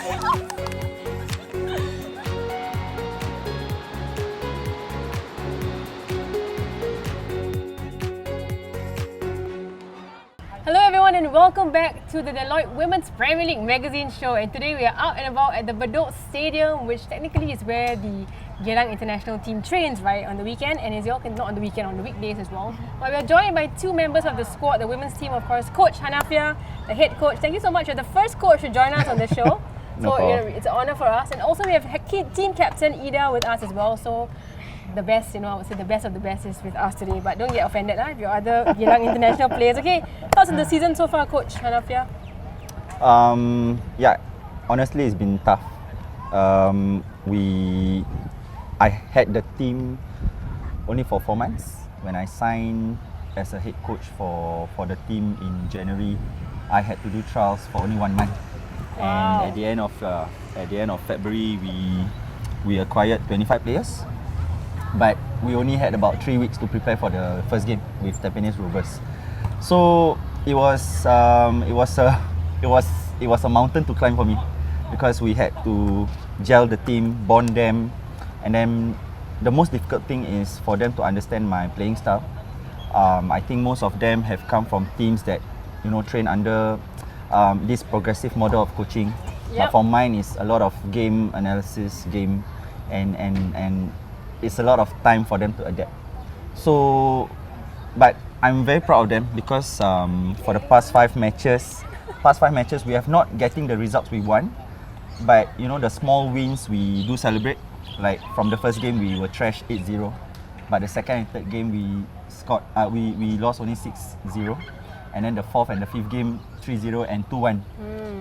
Hello everyone and welcome back to the Deloitte Women's Premier League magazine show, and today we are out and about at the Bedok Stadium, which technically is where the Geylang International team trains, right, on the weekend, and is not on the weekend, on the weekdays as well. But we are joined by two members of the squad, the women's team, of course, Coach Hanafiah, the head coach. Thank you so much. You're the first coach to join us on the show. No problem. It's an honour for us. And also we have team captain Ida with us as well. So the best, I would say the best of the best is with us today. But don't get offended if you're other Geylang International players. Okay, thoughts on the season so far, Coach Hanafiah? Yeah, honestly, it's been tough. I had the team only for 4 months. When I signed as a head coach for the team in January, I had to do trials for only 1 month. Wow. And at the end of February, we acquired 25 players. But we only had about 3 weeks to prepare for the first game with Tampines Rovers. So it was a mountain to climb for me, because we had to gel the team, bond them, and then the most difficult thing is for them to understand my playing style. I think most of them have come from teams that train under this progressive model of coaching. Yep. But for mine, it's a lot of game analysis, and it's a lot of time for them to adapt. So, but I'm very proud of them, because for the past five matches, we have not getting the results we want. But the small wins we do celebrate. Like from the first game we were trashed 8-0, but the second and third game we lost only 6-0, and then the fourth and the fifth game 3-0 and 2-1.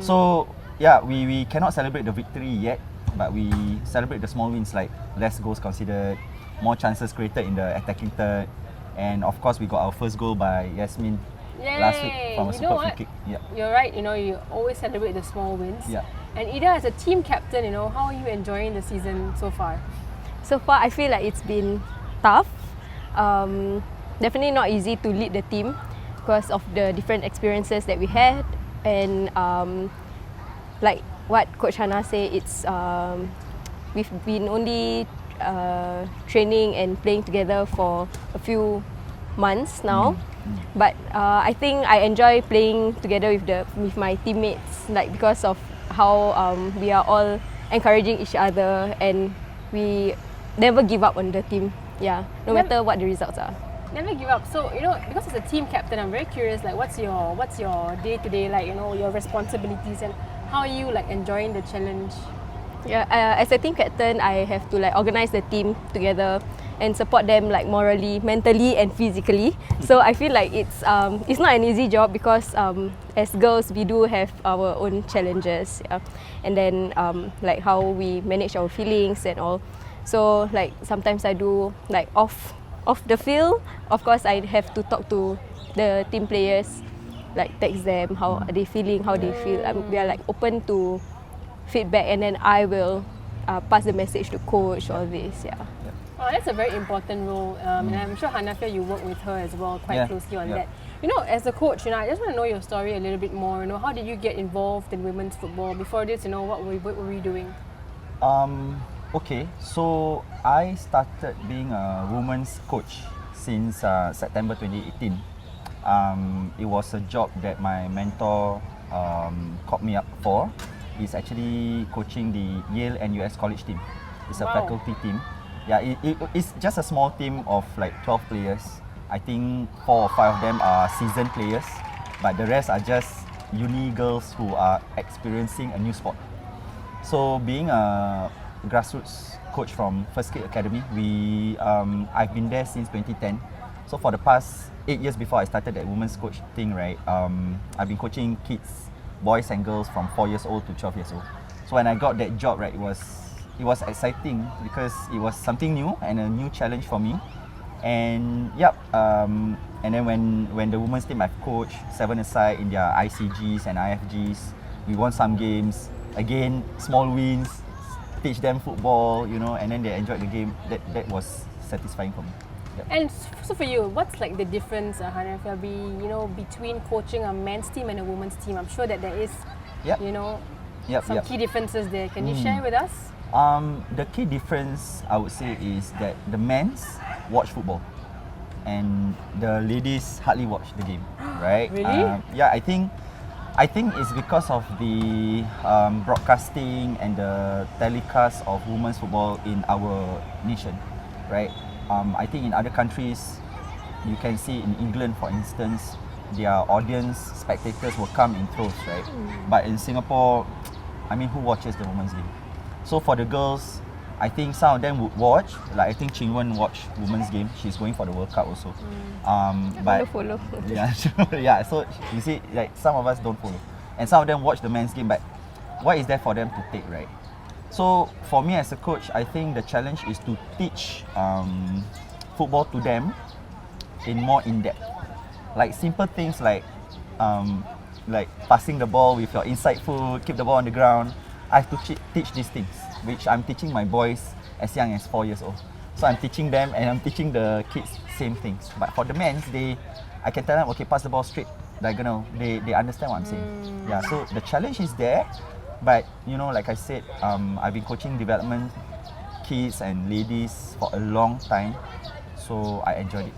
So yeah, we cannot celebrate the victory yet, but we celebrate the small wins, like less goals considered, more chances created in the attacking third, and of course we got our first goal by Yasmin last week from a super free kick. Yeah. You're right, you always celebrate the small wins. Yeah. And Ida, as a team captain, how are you enjoying the season so far? So far, I feel like it's been tough. Definitely not easy to lead the team because of the different experiences that we had, and like what Coach Hana said, it's we've been only training and playing together for a few months now. But I think I enjoy playing together with my teammates, like because of how we are all encouraging each other, and we never give up on the team. Yeah, no matter what the results are. Never give up. So because as a team captain, I'm very curious. Like, what's your day to day like? Your responsibilities, and how are you like enjoying the challenge? Yeah, as a team captain, I have to like organize the team together and support them like morally, mentally, and physically. So I feel like it's not an easy job, because as girls we do have our own challenges, yeah. And then like how we manage our feelings and all. So like sometimes I do like off the field. Of course, I have to talk to the team players, like text them how are they feeling, how they feel. We are like open to feedback, and then I will pass the message to coach, all this, yeah. Oh, that's a very important role, and I'm sure Hanafiah, you work with her as well quite closely on that. As a coach, I just want to know your story a little bit more. How did you get involved in women's football? Before this, what were you doing? Okay, so I started being a women's coach since September 2018. It was a job that my mentor called me up for. He's actually coaching the Yale and US college team. It's a faculty team. Yeah, it's just a small team of like 12 players. I think 4 or 5 of them are seasoned players, but the rest are just uni girls who are experiencing a new sport. So being a grassroots coach from First Kick Academy, I've been there since 2010. So for the past 8 years before I started that women's coach thing, right, I've been coaching kids, boys and girls from 4 years old to 12 years old. So when I got that job, right, it was exciting because it was something new and a new challenge for me. And and then when the women's team I've coached, 7-a-side in their ICGs and IFGs, we won some games. Again, small wins, teach them football, and then they enjoyed the game. That was satisfying for me. Yep. And so for you, what's like the difference, Hanafiah, between coaching a men's team and a women's team? I'm sure that there is, some key differences there. Can you share with us? The key difference I would say is that the men's watch football and the ladies hardly watch the game, right? Really? Yeah, I think it's because of the broadcasting and the telecast of women's football in our nation, right? I think in other countries, you can see in England, for instance, their audience, spectators will come in droves, right? But in Singapore, I mean, who watches the women's game? So for the girls, I think some of them would watch. Like I think Chingwen watch women's game. She's going for the World Cup also. But Follow. yeah, yeah. So you see, like some of us don't follow, and some of them watch the men's game. But what is there for them to take, right? So for me as a coach, I think the challenge is to teach football to them in more in-depth, like simple things like passing the ball with your inside foot, keep the ball on the ground. I have to teach these things, which I'm teaching my boys as young as 4 years old. So I'm teaching them and I'm teaching the kids same things. But for the men, I can tell them, okay, pass the ball straight, diagonal. They understand what I'm saying. Yeah. So the challenge is there, but you know, like I said, I've been coaching development kids and ladies for a long time, so I enjoyed it.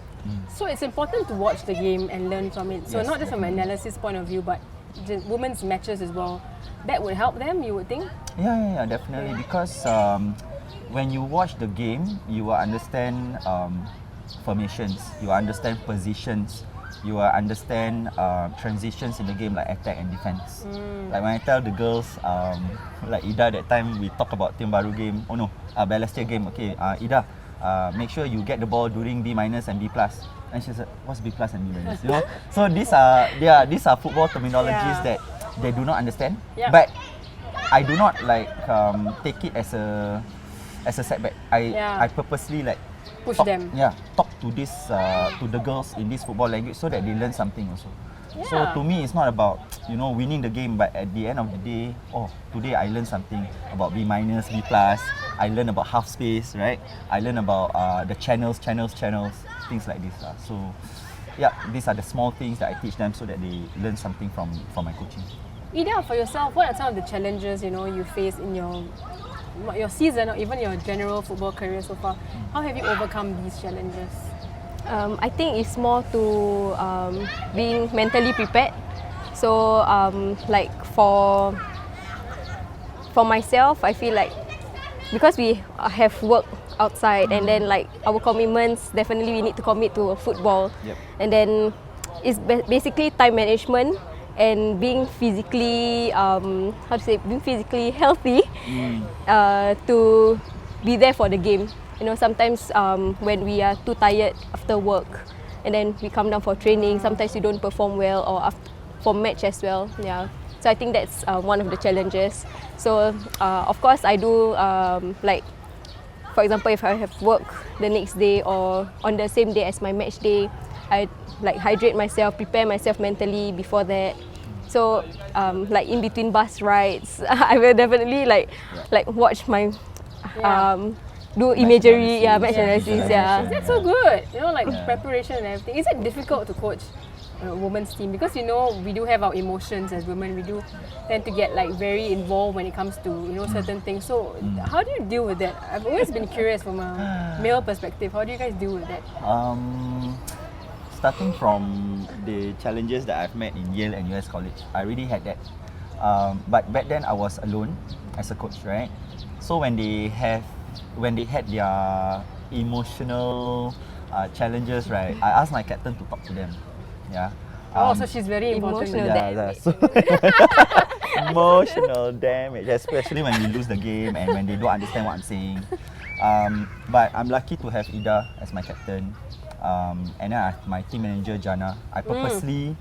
So it's important to watch the game and learn from it. So Yes, not just from an definitely. analysis point of view, but the women's matches as well. That would help them, you would think? Yeah, definitely. Because when you watch the game, you will understand formations, you will understand positions, you will understand transitions in the game, like attack and defense. Like when I tell the girls, like Ida, that time we talk about Tiong Bahru game. Oh no, Balestier game. Okay, Ida, make sure you get the ball during B- and B+. And she said, what's B+ and B-? You know, so these are football terminologies that they do not understand. Yeah. But I do not like take it as a setback. I purposely like Push talk, them. talk to this to the girls in this football language so that they learn something also. So Yeah. to me, it's not about winning the game, but at the end of the day, today I learned something about B-, B+. I learned about half space, right? I learned about the channels, things like this. So yeah, these are the small things that I teach them so that they learn something from my coaching. Ida, for yourself, what are some of the challenges you face in your season or even your general football career so far? How have you overcome these challenges? I think it's more to being mentally prepared. So like for myself, I feel like because we have work outside and then like our commitments, definitely we need to commit to football. Yep. And then it's basically time management and being physically being physically healthy to be there for the game. Sometimes when we are too tired after work and then we come down for training, sometimes we don't perform well or for match as well. Yeah. So I think that's one of the challenges. So of course I do like, for example, if I have work the next day or on the same day as my match day, I like hydrate myself, prepare myself mentally before that. So like in between bus rides, I will definitely like watch my do imagery, match analysis, That's so good. Preparation and everything. Is it difficult to coach a women's team? Because we do have our emotions as women. We do tend to get like very involved when it comes to certain things. So how do you deal with that? I've always been curious from a male perspective. How do you guys deal with that? Starting from the challenges that I've met in Yale and US College, I already had that. But back then I was alone as a coach, right? So when they had their emotional challenges, right, I asked my captain to talk to them. Yeah. So she's very important. Emotional damage. So emotional damage, especially when we lose the game and when they don't understand what I'm saying. But I'm lucky to have Ida as my captain. And then my team manager Jana, I purposely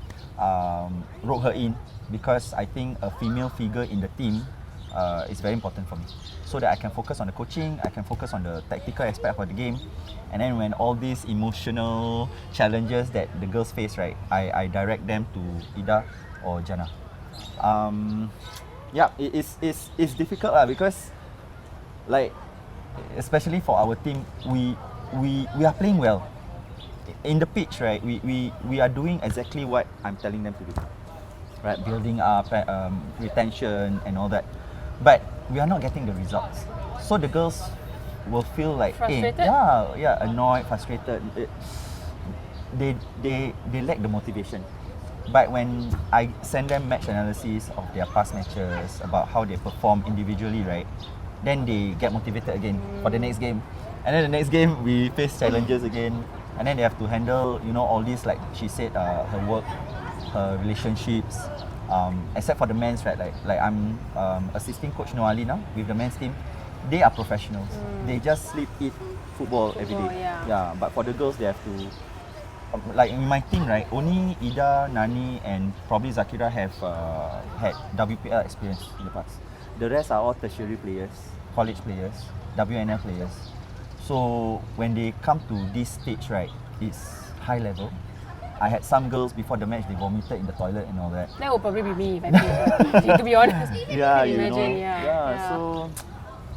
wrote her in because I think a female figure in the team is very important for me, so that I can focus on the coaching, I can focus on the tactical aspect of the game, and then when all these emotional challenges that the girls face, right, I direct them to Ida or Jana. It's difficult because like especially for our team, we are playing well. In the pitch, right, we are doing exactly what I'm telling them to do, right? Building up, retention and all that. But we are not getting the results. So the girls will feel like, Frustrated? annoyed, frustrated. They lack the motivation. But when I send them match analysis of their past matches about how they perform individually, right, then they get motivated again for the next game. And then the next game we face challenges again, and then they have to handle, you know, all this, like she said, her work, her relationships. Except for the men's, right? Like I'm assisting Coach Noali now with the men's team. They are professionals. They just sleep, eat football every day. Yeah. But for the girls, they have to. Like in my team, right? Only Ida, Nani, and probably Zakira have had WPL experience in the past. The rest are all tertiary players, college players, WNL players. So when they come to this stage, right, it's high level. I had some girls before the match, they vomited in the toilet and all that. That would probably be me if I played, to be honest. Yeah, Can you you know. imagine? Yeah. So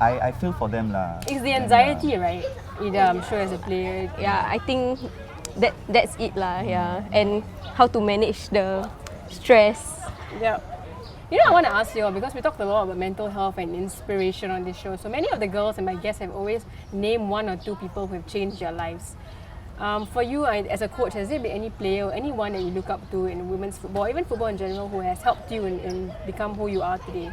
I feel for them lah. It's the anxiety, right? Ida, I'm sure as a player. Yeah, I think that's it lah. Yeah, and how to manage the stress. Yeah. You know, I want to ask you all, because we talked a lot about mental health and inspiration on this show. So many of the girls and my guests have always named one or two people who have changed their lives. For you, as a coach, has there been any player or anyone that you look up to in women's football, even football in general, who has helped you in become who you are today?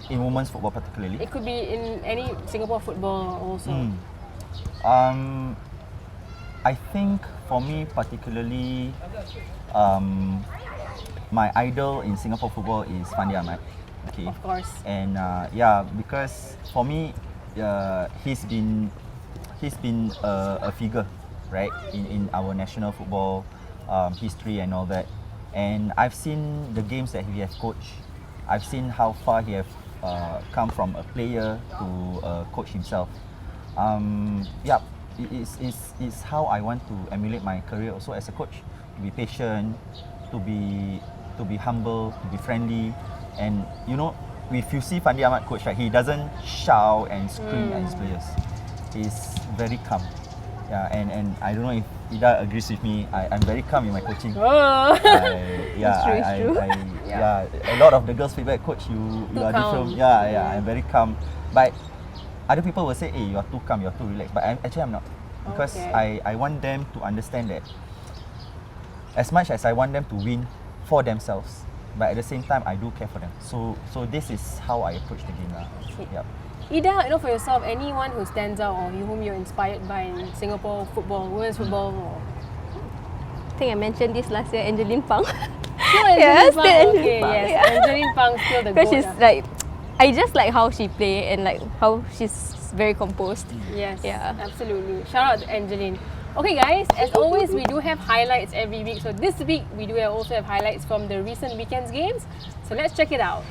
In women's football particularly? It could be in any Singapore football also. I think for me particularly, my idol in Singapore football is Fandi Ahmad. Okay. Of course. And because for me, he's been a figure, right, in our national football history and all that. And I've seen the games that he has coached. I've seen how far he have come from a player to a coach himself. It's how I want to emulate my career also as a coach. To be patient, to be humble, to be friendly, and you know, if you see Fandi Ahmad coach, right, he doesn't shout and scream at his players. He's very calm. Yeah, and I don't know if Ida agrees with me. I'm very calm in my coaching. Oh. It's true. A lot of the girls feedback, coach, you are calm. different. I'm very calm. But other people will say, hey, you are too calm, you are too relaxed. But I'm not. Because I want them to understand that as much as I want them to win for themselves, but at the same time, I do care for them. So this is how I approach the game. Okay. Yep. Ida, you know, for yourself, anyone who stands out or whom you're inspired by in Singapore football, women's football? Or... I think I mentioned this last year, Angeline Pang. Still Angeline Pang? Okay, Pang, yes. yeah. Angeline Pang still the Because goat. she's like, I just like how she play and like how she's very composed. Yes, Yeah. absolutely. Shout out to Angeline. Okay guys, as always, we do have highlights every week. So this week, we do also have highlights from the recent weekend's games. So let's check it out.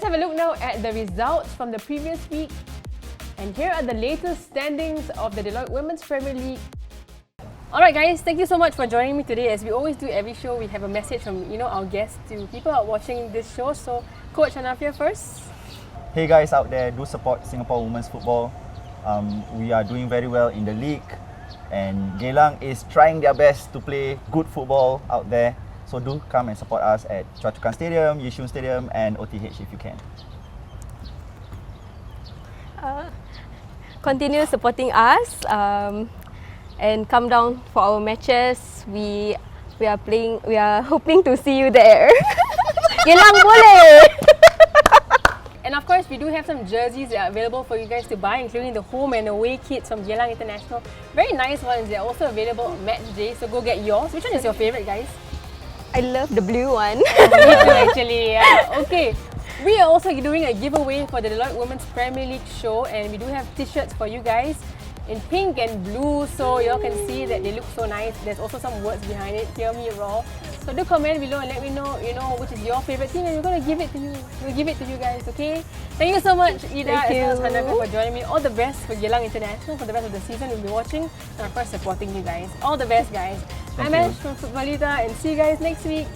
Let's have a look now at the results from the previous week. And here are the latest standings of the Deloitte Women's Premier League. Alright guys, thank you so much for joining me today. As we always do every show, we have a message from our guests to people out watching this show. So Coach Hanafiah first. Hey guys out there, do support Singapore women's football. We are doing very well in the league, and Geylang is trying their best to play good football out there. So do come and support us at Choa Chu Kang Stadium, Yishun Stadium and OTH if you can. Continue supporting us and come down for our matches. We are hoping to see you there. Geylang boleh. And of course, we do have some jerseys that are available for you guys to buy, including the home and away kits from Geylang International. Very nice ones. They're also available on match day, so go get yours. Which one is your favorite, guys? I love the blue one. Me too, actually. Yeah. Okay. We are also doing a giveaway for the Deloitte Women's Premier League show, and we do have t-shirts for you guys in pink and blue, so y'all can see that they look so nice. There's also some words behind it. Hear me roar. So do comment below and let me know, which is your favorite team, and we're gonna give it to you. We'll give it to you guys, okay? Thank you so much, Ida, as well as Hanafiah, for joining me. All the best for Geylang International for the rest of the season. We'll be watching and of course supporting you guys. All the best, guys. I'm Ash from Footballita, and see you guys next week.